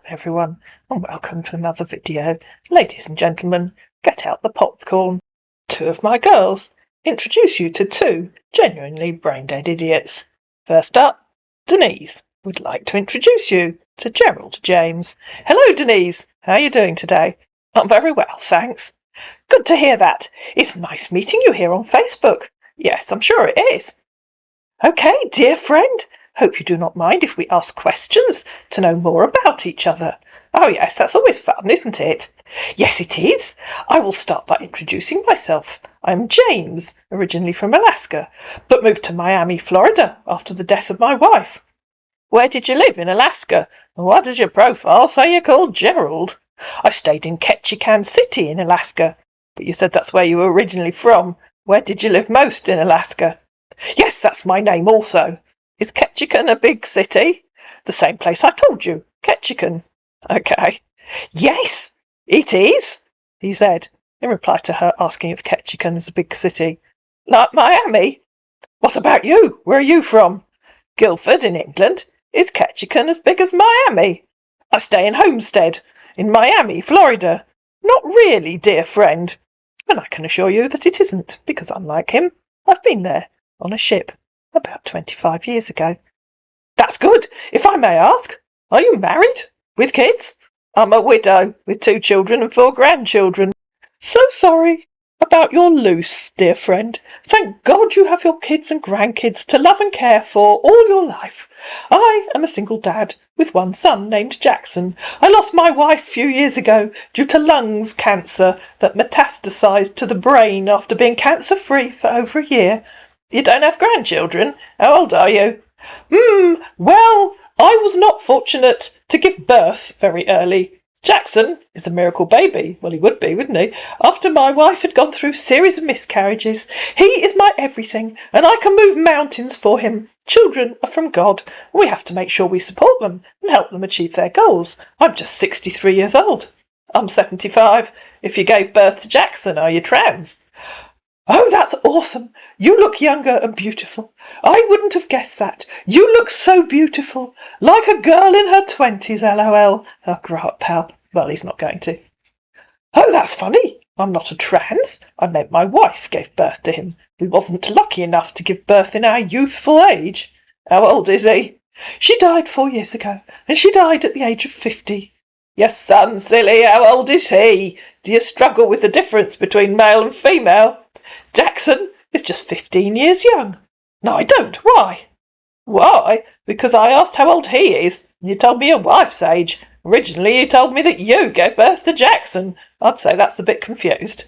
everyone, and welcome to another video. Ladies and gentlemen, get out the popcorn. Two of my girls introduce you to two genuinely brain-dead idiots. First up, Denise would like to introduce you to Gerald James. Hello, Denise. How are you doing today? I'm very well, thanks. Good to hear that. It's nice meeting you here on Facebook. Yes, I'm sure it is. Okay, dear friend. Hope you do not mind if we ask questions to know more about each other. Oh yes, that's always fun, isn't it? Yes, it is. I will start by introducing myself. I'm James, originally from Alaska, but moved to Miami, Florida after the death of my wife. Where did you live in Alaska? And why does your profile say you're called Gerald? I stayed in Ketchikan City in Alaska, but you said that's where you were originally from. Where did you live most in Alaska? Yes, that's my name also. Is Ketchikan a big city? The same place I told you, Ketchikan. Okay. Yes, it is, he said, in reply to her asking if Ketchikan is a big city. Like Miami? What about you? Where are you from? Guildford in England. Is Ketchikan as big as Miami? I stay in Homestead, in Miami, Florida. Not really, dear friend. And I can assure you that it isn't, because unlike him, I've been there, on a ship, about 25 years ago. That's good. If I may ask, are you married? With kids? I'm a widow, with 2 children and 4 grandchildren. So sorry about your loose, dear friend. Thank God you have your kids and grandkids to love and care for all your life. I am a single dad with 1 son named Jackson. I lost my wife a few years ago due to lungs cancer that metastasized to the brain after being cancer-free for over a year. You don't have grandchildren? How old are you? Well, I was not fortunate to give birth very early. Jackson is a miracle baby. Well, he would be, wouldn't he? After my wife had gone through a series of miscarriages. He is my everything, and I can move mountains for him. Children are from God. We have to make sure we support them and help them achieve their goals. I'm just 63 years old. I'm 75. If you gave birth to Jackson, are you trans? Oh, that's awesome. You look younger and beautiful. I wouldn't have guessed that. You look so beautiful. Like a girl in her 20s, LOL. Oh, grow up, pal. Well, he's not going to. Oh, that's funny. I'm not a trans. I meant my wife gave birth to him. We wasn't lucky enough to give birth in our youthful age. How old is he? She died 4 years ago, and she died at the age of 50. Yes, son, silly. How old is he? Do you struggle with the difference between male and female? Jackson is just 15 years young. No, I don't. Why? Why? Because I asked how old he is, and you told me your wife's age. Originally, you told me that you gave birth to Jackson. I'd say that's a bit confused.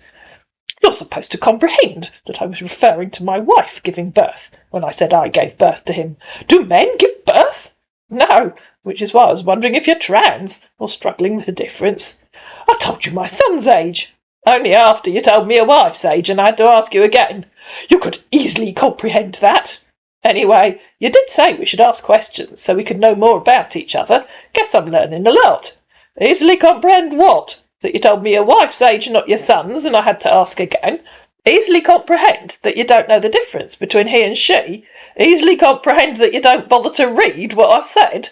You're supposed to comprehend that I was referring to my wife giving birth when I said I gave birth to him. Do men give birth? No, which is why I was wondering if you're trans or struggling with the difference. I told you my son's age. Only after you told me your wife's age, and I had to ask you again. You could easily comprehend that. Anyway, you did say we should ask questions so we could know more about each other. Guess I'm learning a lot. Easily comprehend what? That you told me your wife's age and not your son's, and I had to ask again. Easily comprehend that you don't know the difference between he and she. Easily comprehend that you don't bother to read what I said.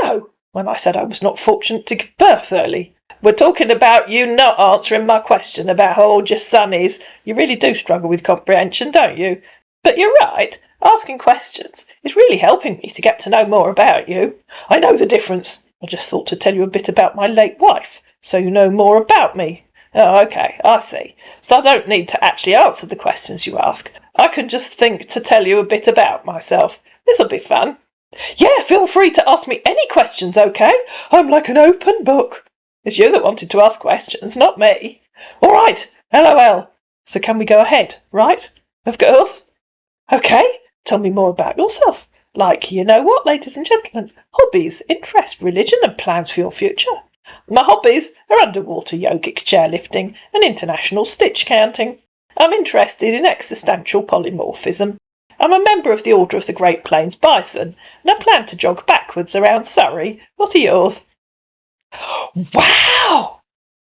No, when I said I was not fortunate to give birth early. We're talking about you not answering my question about how old your son is. You really do struggle with comprehension, don't you? But you're right. Asking questions is really helping me to get to know more about you. I know the difference. I just thought to tell you a bit about my late wife, so you know more about me. Oh, okay, I see. So I don't need to actually answer the questions you ask. I can just think to tell you a bit about myself. This'll be fun. Yeah, feel free to ask me any questions, okay? I'm like an open book. It's you that wanted to ask questions, not me. All right, LOL. So can we go ahead, right? Of course. Okay, tell me more about yourself. Like, you know what, ladies and gentlemen? Hobbies, interest, religion, and plans for your future. My hobbies are underwater yogic chairlifting and international stitch counting. I'm interested in existential polymorphism. I'm a member of the Order of the Great Plains Bison, and I plan to jog backwards around Surrey. What are yours? Wow!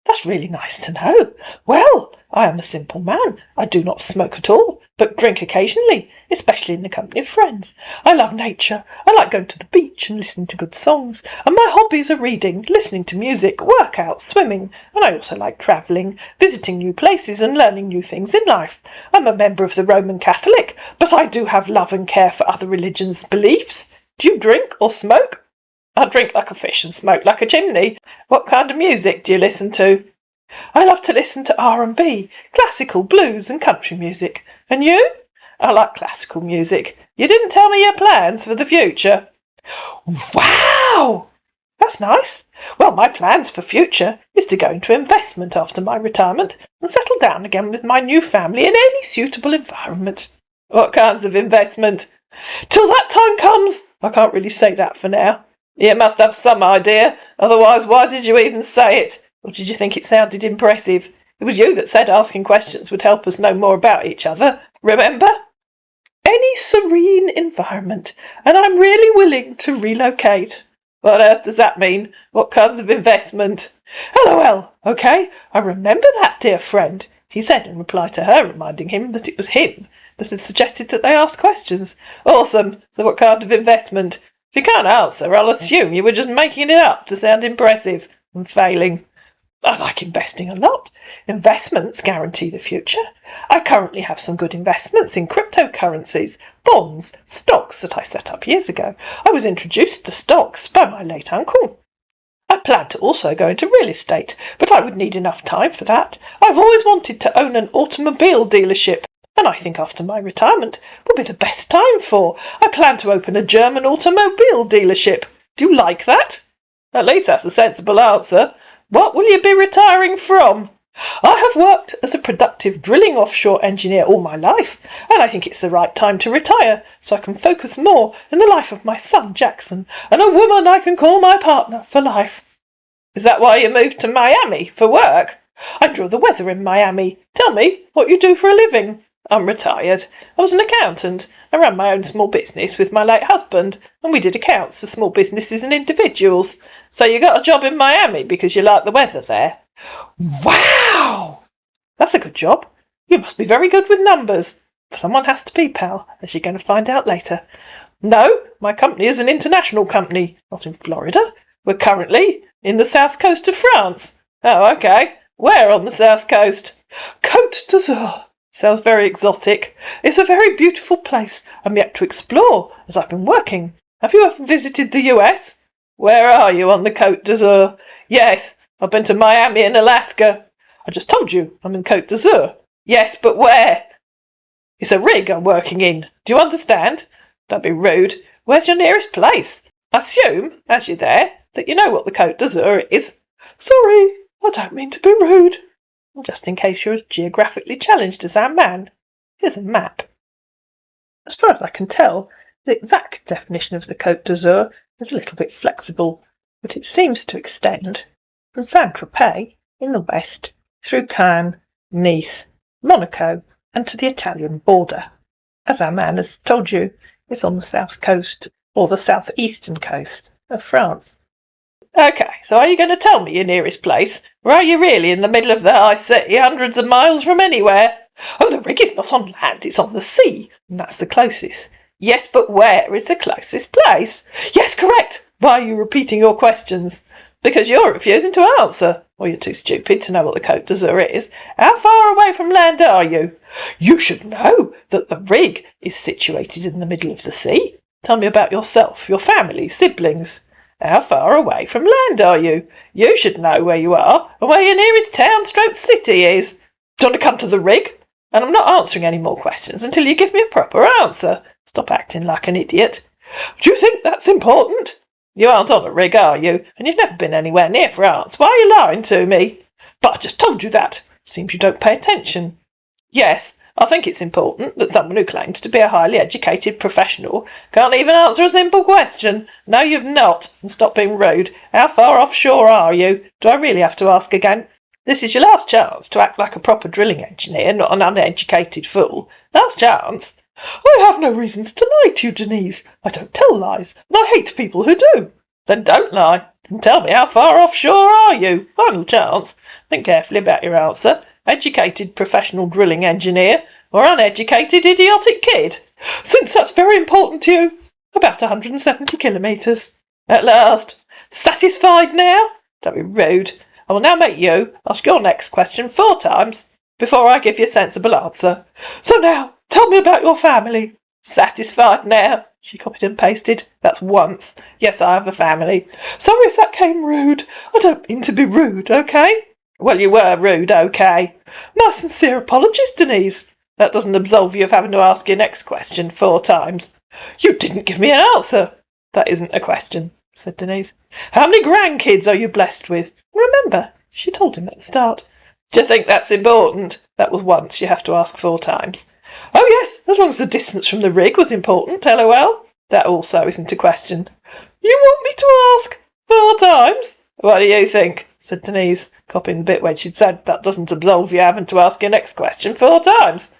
That's really nice to know. Well, I am a simple man. I do not smoke at all, but drink occasionally, especially in the company of friends. I love nature. I like going to the beach and listening to good songs. And my hobbies are reading, listening to music, workout, swimming. And I also like travelling, visiting new places and learning new things in life. I'm a member of the Roman Catholic, but I do have love and care for other religions' beliefs. Do you drink or smoke? I drink like a fish and smoke like a chimney. What kind of music do you listen to? I love to listen to R&B, classical, blues and country music. And you? I like classical music. You didn't tell me your plans for the future. Wow! That's nice. Well, my plans for future is to go into investment after my retirement and settle down again with my new family in any suitable environment. What kinds of investment? Till that time comes, I can't really say that for now. You must have some idea, otherwise why did you even say it? Or did you think it sounded impressive? It was you that said asking questions would help us know more about each other, remember? Any serene environment, and I'm really willing to relocate. What earth does that mean? What kinds of investment? LOL, okay, I remember that, dear friend, he said in reply to her reminding him that it was him that had suggested that they ask questions. Awesome, so what kind of investment? If you can't answer, I'll assume you were just making it up to sound impressive and failing. I like investing a lot. Investments guarantee the future. I currently have some good investments in cryptocurrencies, bonds, stocks that I set up years ago. I was introduced to stocks by my late uncle. I plan to also go into real estate, but I would need enough time for that. I've always wanted to own an automobile dealership, and I think after my retirement will be the best time for. I plan to open a German automobile dealership. Do you like that? At least that's a sensible answer. What will you be retiring from? I have worked as a productive drilling offshore engineer all my life, and I think it's the right time to retire so I can focus more on the life of my son Jackson and a woman I can call my partner for life. Is that why you moved to Miami for work? I enjoy the weather in Miami. Tell me what you do for a living. I'm retired. I was an accountant. I ran my own small business with my late husband, and we did accounts for small businesses and individuals. So you got a job in Miami because you like the weather there? Wow! That's a good job. You must be very good with numbers. Someone has to be, pal, as you're going to find out later. No, my company is an international company, not in Florida. We're currently in the south coast of France. Oh, okay. Where on the south coast? Côte d'Azur. Sounds very exotic. It's a very beautiful place I'm yet to explore as I've been working. Have you ever visited the US? Where are you on the Côte d'Azur? Yes, I've been to Miami and Alaska. I just told you I'm in Côte d'Azur. Yes, but where? It's a rig I'm working in. Do you understand? Don't be rude. Where's your nearest place? I assume, as you're there, that you know what the Côte d'Azur is. Sorry, I don't mean to be rude. Just in case you're as geographically challenged as our man, here's a map. As far as I can tell, the exact definition of the Côte d'Azur is a little bit flexible, but it seems to extend from Saint-Tropez in the west through Cannes, Nice, Monaco, and to the Italian border. As our man has told you, it's on the south coast, or the southeastern coast, of France. Okay, so are you going to tell me your nearest place? Or are you really in the middle of the high sea, hundreds of miles from anywhere? Oh, the rig is not on land, it's on the sea, and that's the closest. Yes, but where is the closest place? Yes, correct! Why are you repeating your questions? Because you're refusing to answer, or you're too stupid to know what the Côte d'Azur is. How far away from land are you? You should know that the rig is situated in the middle of the sea. Tell me about yourself, your family, siblings. How far away from land are you? You should know where you are and where your nearest town stroke city is. Do you want to come to the rig? And I'm not answering any more questions until you give me a proper answer. Stop acting like an idiot. Do you think that's important? You aren't on a rig, are you? And you've never been anywhere near France. Why are you lying to me? But I just told you that. Seems you don't pay attention. Yes, I think it's important that someone who claims to be a highly educated professional can't even answer a simple question. No, you've not. And stop being rude. How far offshore are you? Do I really have to ask again? This is your last chance to act like a proper drilling engineer, not an uneducated fool. Last chance. I have no reasons to lie to you, Denise. I don't tell lies, and I hate people who do. Then don't lie. And tell me how far offshore are you? Final chance. Think carefully about your answer. educated professional drilling engineer, or uneducated idiotic kid? Since that's very important to you. About 170 kilometres. At last. Satisfied now? Don't be rude. I will now make you ask your next question 4 times before I give you a sensible answer. So now, tell me about your family. Satisfied now? She copied and pasted. That's once. Yes, I have a family. Sorry if that came rude. I don't mean to be rude, okay? Well, you were rude, okay. My sincere apologies, Denise. That doesn't absolve you of having to ask your next question 4 times. You didn't give me an answer. That isn't a question, said Denise. How many grandkids are you blessed with? Remember, she told him at the start. Do you think that's important? That was once. You have to ask 4 times. Oh, yes, as long as the distance from the rig was important, LOL. That also isn't a question. You want me to ask 4 times? What do you think? Said Denise, copying the bit when she'd said that doesn't absolve you having to ask your next question 4 times.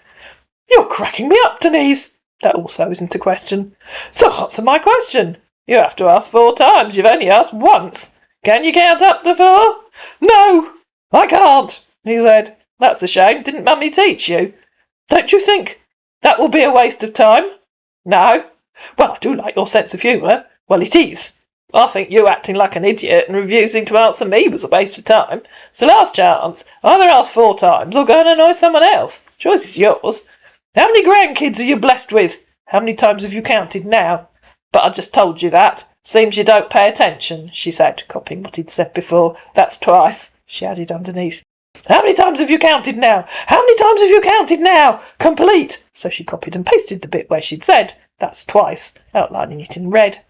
You're cracking me up, Denise. That also isn't a question. So answer my question. You have to ask 4 times. You've only asked once. Can you count up to 4? No, I can't, he said. That's a shame. Didn't Mummy teach you? Don't you think that will be a waste of time? No. Well, I do like your sense of humour. Well, it is. I think you acting like an idiot and refusing to answer me was a waste of time. So last chance. Either ask 4 times or go and annoy someone else. Choice is yours. How many grandkids are you blessed with? How many times have you counted now? But I just told you that. Seems you don't pay attention, she said, copying what he'd said before. That's twice, she added underneath. How many times have you counted now? How many times have you counted now? Complete. So she copied and pasted the bit where she'd said, that's twice, outlining it in red.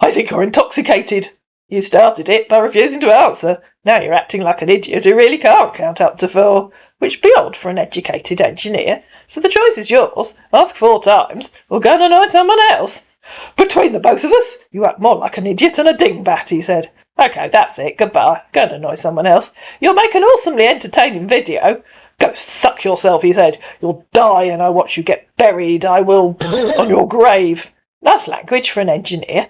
I think you're intoxicated. You started it by refusing to answer. Now you're acting like an idiot who really can't count up to 4, which'd be odd for an educated engineer. So the choice is yours. Ask 4 times, or go and annoy someone else. Between the both of us, you act more like an idiot than a dingbat, he said. OK, that's it. Goodbye. Go and annoy someone else. You'll make an awesomely entertaining video. Go suck yourself, he said. You'll die and I'll watch you get buried. I will on your grave. Nice language for an engineer.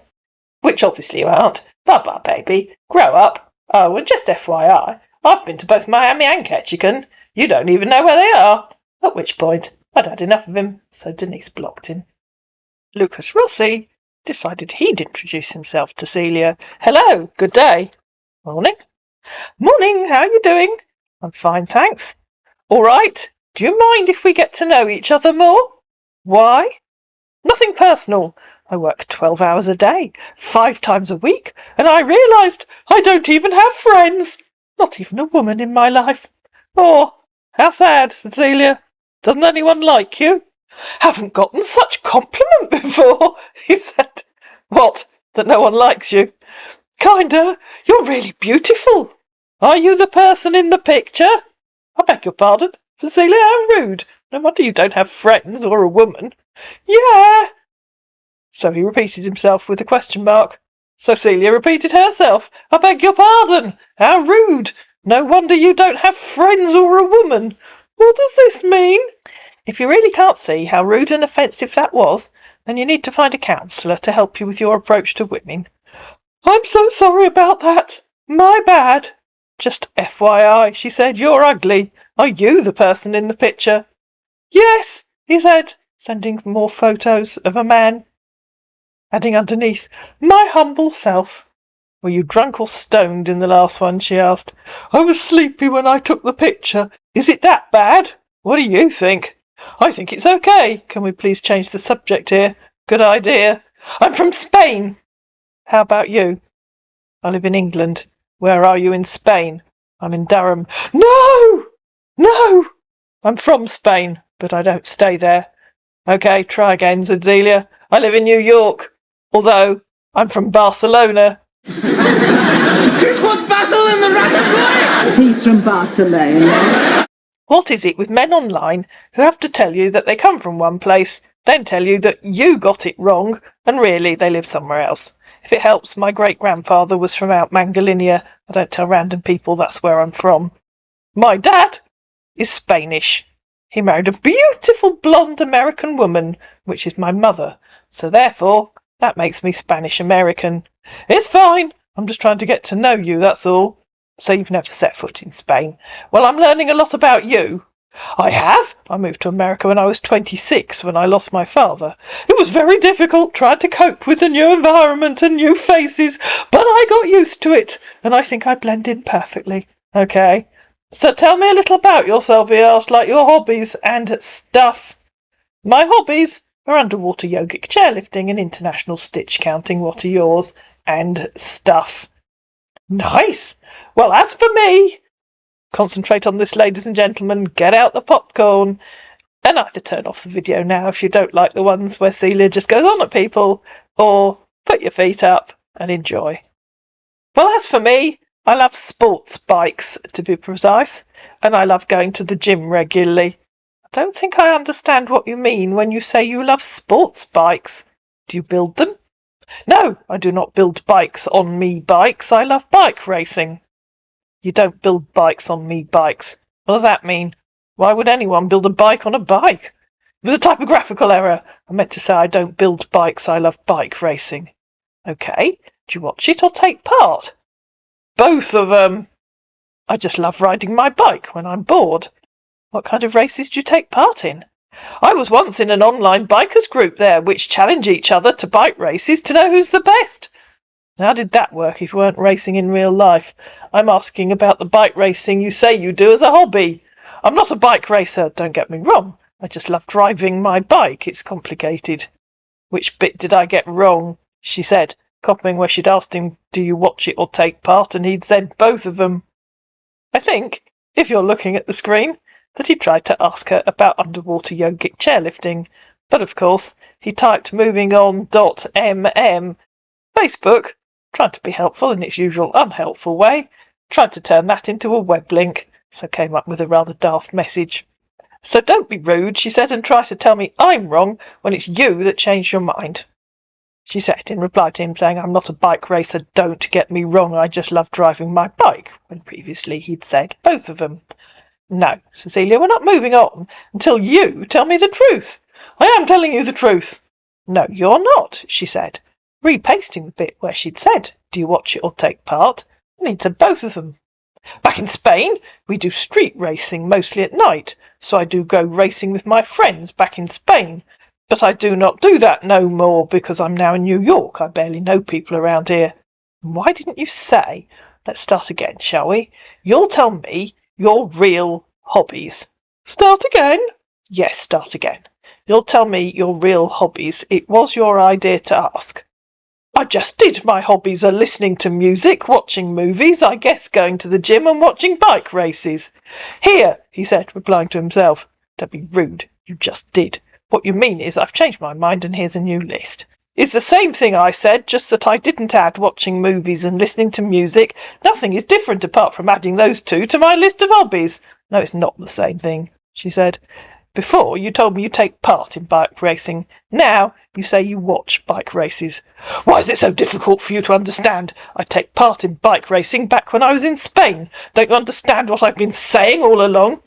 Which obviously you aren't. Bye-bye, baby. Grow up. Oh, and just FYI, I've been to both Miami and Ketchikan. You don't even know where they are. At which point, I'd had enough of him, so Denise blocked him. Lucas Rossi decided he'd introduce himself to Celia. Hello, good day. Morning. Morning, how are you doing? I'm fine, thanks. All right, do you mind if we get to know each other more? Why? Nothing personal. I work 12 hours a day, 5 times a week, and I realised I don't even have friends. Not even a woman in my life. Oh, how sad, Cecilia. Doesn't anyone like you? Haven't gotten such compliment before, he said. What, that no one likes you? Kinda. You're really beautiful. Are you the person in the picture? I beg your pardon, Cecilia, how rude. No wonder you don't have friends or a woman. Yeah. So he repeated himself with a question mark. Cecilia repeated herself. I beg your pardon. How rude. No wonder you don't have friends or a woman. What does this mean? If you really can't see how rude and offensive that was, then you need to find a counsellor to help you with your approach to women. I'm so sorry about that. My bad. Just FYI, she said, you're ugly. Are you the person in the picture? Yes, he said, sending more photos of a man. Adding underneath, my humble self. Were you drunk or stoned in the last one, she asked. I was sleepy when I took the picture. Is it that bad? What do you think? I think it's okay. Can we please change the subject here? Good idea. I'm from Spain. How about you? I live in England. Where are you in Spain? I'm in Durham. No! No! I'm from Spain, but I don't stay there. Okay, try again, said Celia. I live in New York. Although, I'm from Barcelona. You put Basel in the ratatouille! He's from Barcelona. What is it with men online who have to tell you that they come from one place, then tell you that you got it wrong, and really they live somewhere else? If it helps, my great-grandfather was from out Mangalinia. I don't tell random people that's where I'm from. My dad is Spanish. He married a beautiful blonde American woman, which is my mother, so therefore that makes me Spanish-American. It's fine. I'm just trying to get to know you, that's all. So you've never set foot in Spain. Well, I'm learning a lot about you. I have. I moved to America when I was 26, when I lost my father. It was very difficult trying to cope with the new environment and new faces, but I got used to it, and I think I blend in perfectly. Okay. So tell me a little about yourself, he asked, like your hobbies and stuff. My hobbies are underwater yogic chairlifting and international stitch counting. What are yours? And stuff. Nice. Well, as for me, concentrate on this, ladies and gentlemen. Get out the popcorn and either turn off the video now if you don't like the ones where Celia just goes on at people, or put your feet up and enjoy. Well, as for me, I love sports bikes, to be precise, and I love going to the gym regularly. I don't think I understand what you mean when you say you love sports bikes. Do you build them? No, I do not build bikes on me bikes. I love bike racing. You don't build bikes on me bikes. What does that mean? Why would anyone build a bike on a bike? It was a typographical error. I meant to say I don't build bikes, I love bike racing. Okay, do you watch it or take part? Both of them. I just love riding my bike when I'm bored. What kind of races do you take part in? I was once in an online bikers group there, which challenge each other to bike races to know who's the best. How did that work if you weren't racing in real life? I'm asking about the bike racing you say you do as a hobby. I'm not a bike racer, don't get me wrong. I just love driving my bike. It's complicated. Which bit did I get wrong? She said, copying where she'd asked him, do you watch it or take part? And he'd said both of them. I think, if you're looking at the screen, that he tried to ask her about underwater yogic chairlifting. But of course, he typed movingon.mm. Facebook, tried to be helpful in its usual unhelpful way, tried to turn that into a web link, so came up with a rather daft message. So don't be rude, she said, and try to tell me I'm wrong when it's you that changed your mind. She said, in reply to him saying, I'm not a bike racer, don't get me wrong, I just love driving my bike, when previously he'd said both of them. No, Cecilia, we're not moving on until you tell me the truth. I am telling you the truth. No, you're not, she said, repasting the bit where she'd said, do you watch it or take part? And he'd said both of them. Back in Spain, we do street racing, mostly at night, so I do go racing with my friends back in Spain. But I do not do that no more, because I'm now in New York. I barely know people around here. Why didn't you say? Let's start again, shall we? You'll tell me your real hobbies. Start again? Yes, start again. You'll tell me your real hobbies. It was your idea to ask. I just did. My hobbies are listening to music, watching movies, I guess going to the gym and watching bike races. Here, he said, replying to himself. Don't be rude. You just did. What you mean is I've changed my mind and here's a new list. It's the same thing I said, just that I didn't add watching movies and listening to music. Nothing is different apart from adding those two to my list of hobbies. No, it's not the same thing, she said. Before, you told me you take part in bike racing. Now, you say you watch bike races. Why is it so difficult for you to understand? I take part in bike racing back when I was in Spain. Don't you understand what I've been saying all along?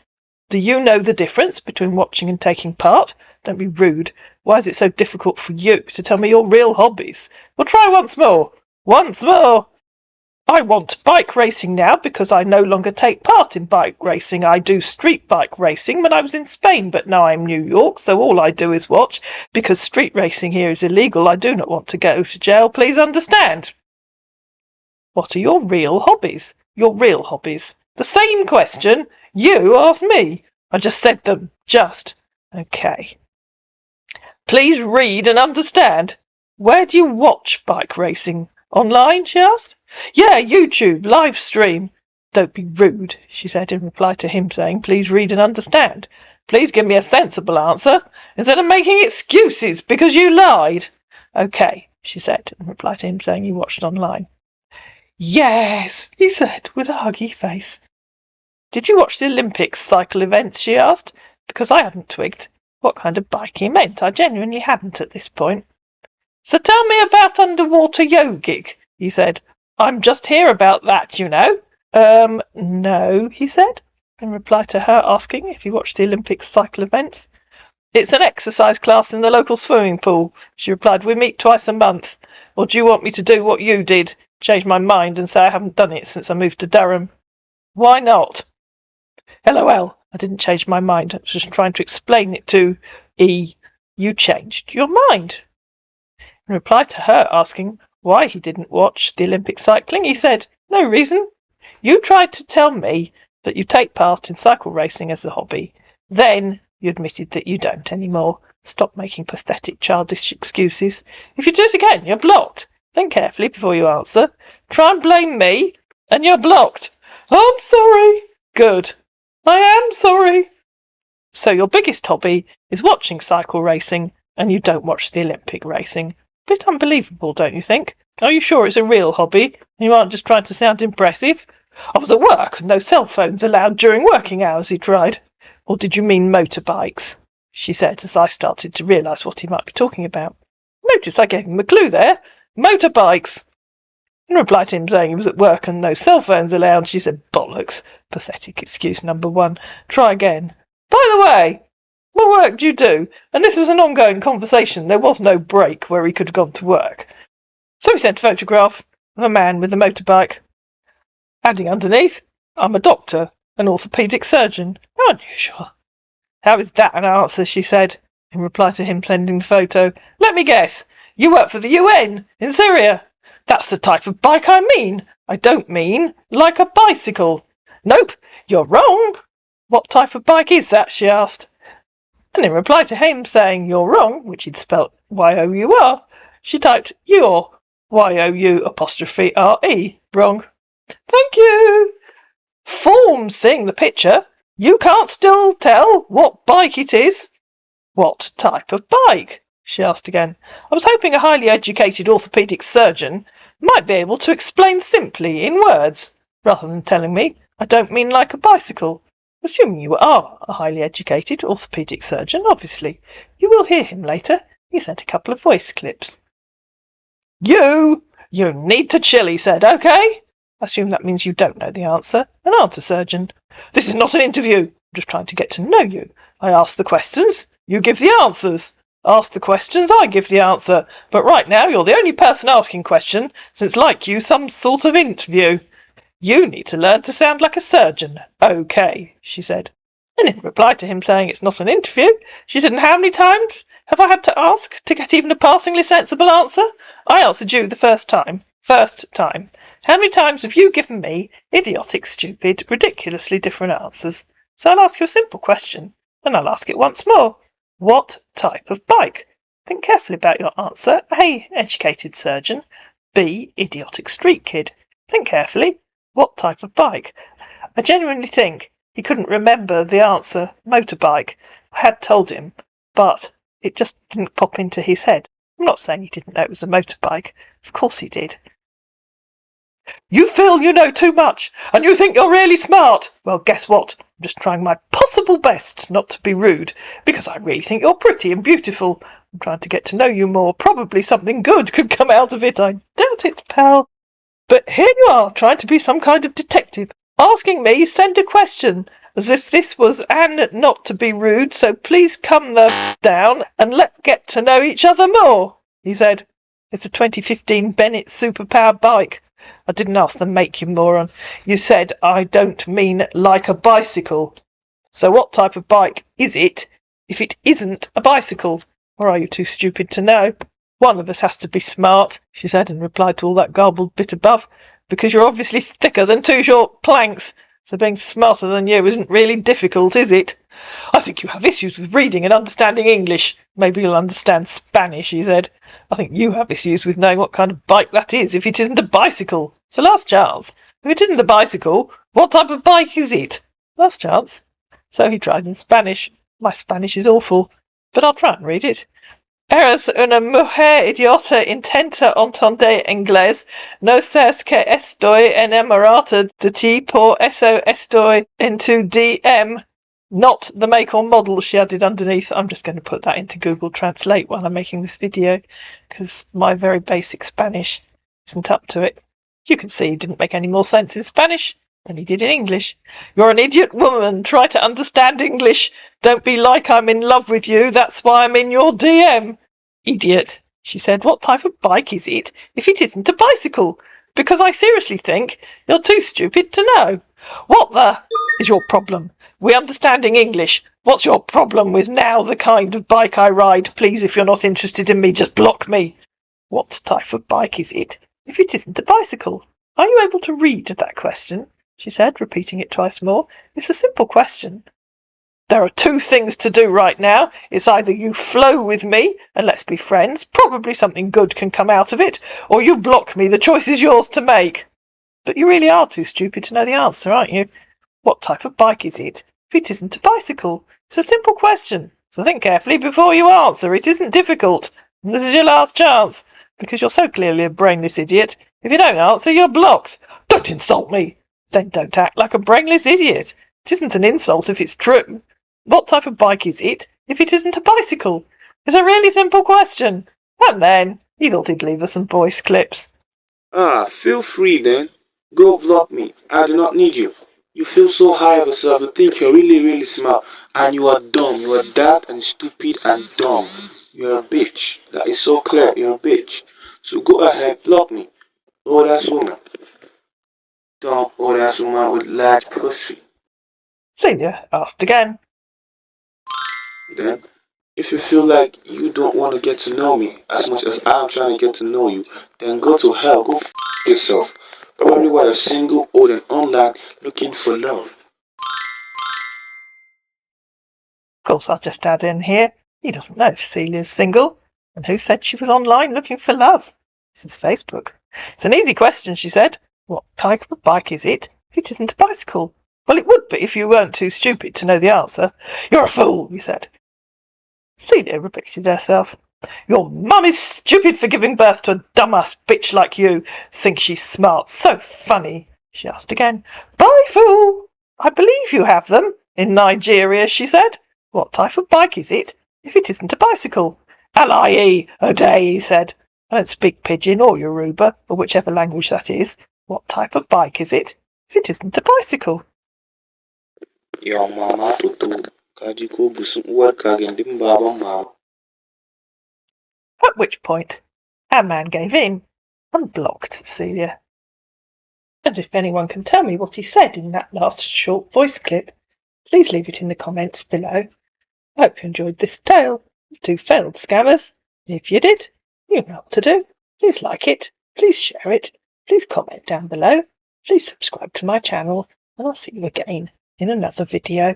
Do you know the difference between watching and taking part? Don't be rude. Why is it so difficult for you to tell me your real hobbies? Well, try once more. Once more. I want bike racing now because I no longer take part in bike racing. I do street bike racing when I was in Spain, but now I'm in New York, so all I do is watch. Because street racing here is illegal, I do not want to go to jail. Please understand. What are your real hobbies? Your real hobbies. The same question you asked me. I just said them. Just. Okay. Please read and understand. Where do you watch bike racing? Online, she asked. Yeah, YouTube, live stream. Don't be rude, she said in reply to him saying, please read and understand. Please give me a sensible answer, instead of making excuses because you lied. Okay, she said in reply to him saying he watched online. Yes, he said with a huggy face. Did you watch the Olympics cycle events, she asked, because I hadn't twigged what kind of bike he meant. I genuinely hadn't at this point. So tell me about underwater yogic, he said. I'm just here about that, you know. No, he said, in reply to her asking if he watched the Olympic cycle events. It's an exercise class in the local swimming pool, she replied. We meet twice a month. Or do you want me to do what you did, change my mind and say I haven't done it since I moved to Durham? Why not? LOL, I didn't change my mind. I was just trying to explain it to E. You changed your mind. In reply to her asking why he didn't watch the Olympic cycling, he said, no reason. You tried to tell me that you take part in cycle racing as a hobby. Then you admitted that you don't anymore. Stop making pathetic, childish excuses. If you do it again, you're blocked. Think carefully before you answer. Try and blame me, and you're blocked. I'm sorry. Good. I am sorry. So your biggest hobby is watching cycle racing, and you don't watch the Olympic racing. Bit unbelievable, don't you think? Are you sure it's a real hobby, and you aren't just trying to sound impressive? I was at work, and no cell phones allowed during working hours, he tried. Or did you mean motorbikes? She said, as I started to realise what he might be talking about. Notice I gave him a clue there. Motorbikes. In reply to him saying he was at work and no cell phones allowed, she said, bollocks. Pathetic excuse number one. Try again. By the way, what work do you do? And this was an ongoing conversation. There was no break where he could have gone to work. So he sent a photograph of a man with a motorbike, adding underneath, I'm a doctor, an orthopaedic surgeon. How unusual. How is that an answer, she said, in reply to him sending the photo. Let me guess. You work for the UN in Syria. That's the type of bike I mean. I don't mean like a bicycle. Nope, you're wrong. What type of bike is that, she asked. And in reply to him saying you're wrong, which he'd spelt Y-O-U-R, she typed you're, Y-O-U''RE, wrong. Thank you. Form seeing the picture. You can't still tell what bike it is. What type of bike? She asked again. I was hoping a highly educated orthopaedic surgeon might be able to explain simply in words, rather than telling me I don't mean like a bicycle. Assuming you are a highly educated orthopaedic surgeon, obviously. You will hear him later. He sent a couple of voice clips. You need to chill, he said, okay? I assume that means you don't know the answer and aren't a surgeon. This is not an interview. I'm just trying to get to know you. I ask the questions, you give the answers. Ask the questions, I give the answer. But right now you're the only person asking question, since like you, some sort of interview. You need to learn to sound like a surgeon. Okay, she said. And in reply to him saying it's not an interview, she said, and how many times have I had to ask to get even a passingly sensible answer? I answered you the first time. First time. How many times have you given me idiotic, stupid, ridiculously different answers? So I'll ask you a simple question, and I'll ask it once more. What type of bike? Think carefully about your answer. A. Educated surgeon. B. Idiotic street kid. Think carefully. What type of bike? I genuinely think he couldn't remember the answer, motorbike. I had told him, but it just didn't pop into his head. I'm not saying he didn't know it was a motorbike. Of course he did. You feel you know too much, and you think you're really smart. Well, guess what? I'm just trying my possible best not to be rude, because I really think you're pretty and beautiful. I'm trying to get to know you more. Probably something good could come out of it. I doubt it, pal. But here you are, trying to be some kind of detective, asking me send a question, as if this was and not to be rude, so please come the down and let's get to know each other more, he said. It's a 2015 Bennett superpowered bike. I didn't ask the make, you moron. You said I don't mean like a bicycle. So what type of bike is it if it isn't a bicycle? Or are you too stupid to know? One of us has to be smart, she said in reply to all that garbled bit above, because you're obviously thicker than two short planks, so being smarter than you isn't really difficult, is it? I think you have issues with reading and understanding English. Maybe you'll understand Spanish, he said. I think you have issues with knowing what kind of bike that is if it isn't a bicycle. So last chance. If it isn't a bicycle, what type of bike is it? Last chance. So he tried in Spanish. My Spanish is awful, but I'll try and read it. Eres una mujer idiota intenta entender inglés. No sabes que estoy enamorada de ti, por eso estoy en tu DM. Not the make or model, she added underneath. I'm just going to put that into Google Translate while I'm making this video, because my very basic Spanish isn't up to it. You can see he didn't make any more sense in Spanish than he did in English. You're an idiot woman. Try to understand English. Don't be like I'm in love with you. That's why I'm in your DM. Idiot, she said. What type of bike is it if it isn't a bicycle? Because I seriously think you're too stupid to know. What the is your problem? We understanding English. What's your problem with now the kind of bike I ride? Please, if you're not interested in me, just block me. What type of bike is it, if it isn't a bicycle? Are you able to read that question? She said, repeating it twice more. It's a simple question. There are two things to do right now. It's either you flow with me and let's be friends, probably something good can come out of it, or you block me. The choice is yours to make. But you really are too stupid to know the answer, aren't you? What type of bike is it, if it isn't a bicycle? It's a simple question, so think carefully before you answer. It isn't difficult. And this is your last chance, because you're so clearly a brainless idiot. If you don't answer, you're blocked. Don't insult me. Then don't act like a brainless idiot. It isn't an insult if it's true. What type of bike is it, if it isn't a bicycle? It's a really simple question. And then he thought he'd leave us some voice clips. Feel free then. Go block me. I do not need you. You feel so high of yourself. You think you're really, really smart. And you are dumb. You are daft and stupid and dumb. You're a bitch. That is so clear. You're a bitch. So go ahead, block me. Old ass woman. Dumb old ass woman with large pussy. Celia asked again. Then, if you feel like you don't want to get to know me as much as I'm trying to get to know you, then go to hell. Go f yourself. Probably while you're single, old and online, looking for love. Of course, I'll just add in here, he doesn't know if Celia's single. And who said she was online looking for love? This is Facebook. It's an easy question, she said. What type of bike is it, if it isn't a bicycle? Well, it would be if you weren't too stupid to know the answer. You're a fool, he said. Celia repeated herself. Your mum is stupid for giving birth to a dumbass bitch like you. Thinks she's smart. So funny. She asked again. Bye, fool. I believe you have them in Nigeria, she said. What type of bike is it, if it isn't a bicycle? Alaye, a day, he said. I don't speak Pidgin or Yoruba, or whichever language that is. What type of bike is it, if it isn't a bicycle? Your mama tutu. Kajiko busum uwar kagendim baba mama. At which point, our man gave in and blocked Celia. And if anyone can tell me what he said in that last short voice clip, please leave it in the comments below. I hope you enjoyed this tale of two failed scammers. If you did, you know what to do. Please like it, please share it, please comment down below, please subscribe to my channel, and I'll see you again in another video.